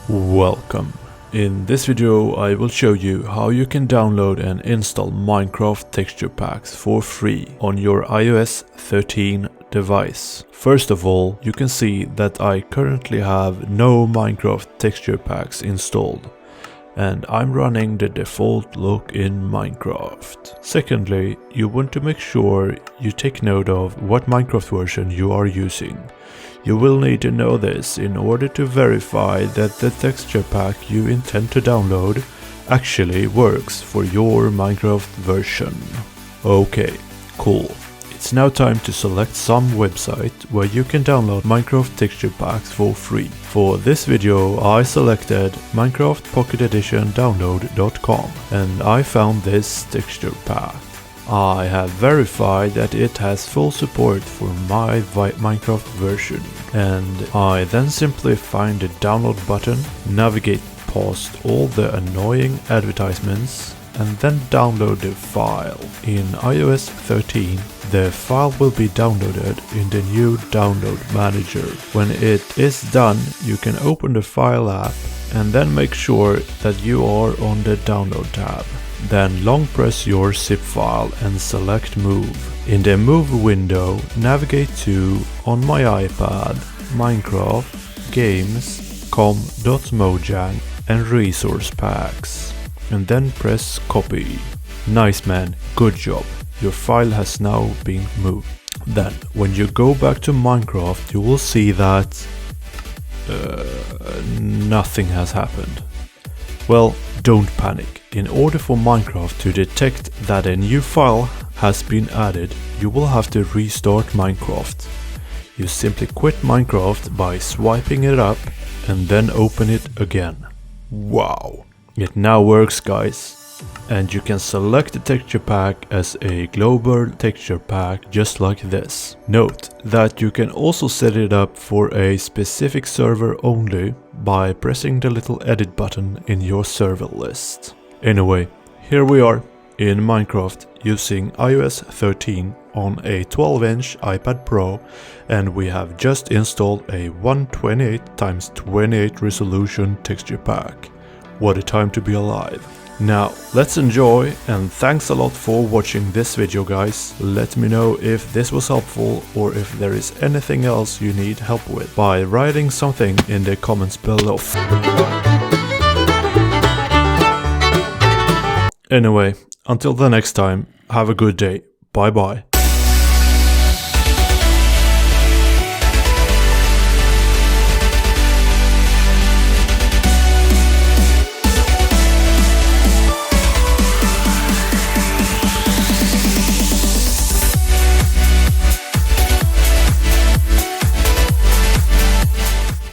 Welcome. In this video I will show you how you can download and install Minecraft texture packs for free on your iOS 13 device. First of all, you can see that I currently have no Minecraft texture packs installed, and I'm running the default look in Minecraft. Secondly, you want to make sure you take note of what Minecraft version you are using. You will need to know this in order to verify that the texture pack you intend to download actually works for your Minecraft version. Okay, cool. It's now time to select some website where you can download Minecraft texture packs for free. For this video I selected Minecraft Pocket Edition download.com and I found this texture pack. I have verified that it has full support for my Minecraft version, and I then simply find the download button, navigate past all the annoying advertisements, and then download the file. In iOS 13, the file will be downloaded in the new download manager. When it is done, you can open the file app and then make sure that you are on the download tab. Then long press your zip file and select Move. In the Move window, navigate to, on my iPad, Minecraft, Games, com.mojang and Resource Packs. And then press Copy. Nice man, good job. Your file has now been moved. Then, when you go back to Minecraft, you will see that nothing has happened. Well, don't panic. In order for Minecraft to detect that a new file has been added, you will have to restart Minecraft. You simply quit Minecraft by swiping it up and then open it again. Wow! It now works, guys. And you can select the texture pack as a global texture pack just like this. Note that you can also set it up for a specific server only by pressing the little edit button in your server list. Anyway, here we are in Minecraft using iOS 13 on a 12-inch iPad Pro, and we have just installed a 128x28 resolution texture pack. What a time to be alive. Now, let's enjoy, and thanks a lot for watching this video, guys. Let me know if this was helpful or if there is anything else you need help with by writing something in the comments below. Anyway, until the next time, have a good day. Bye bye.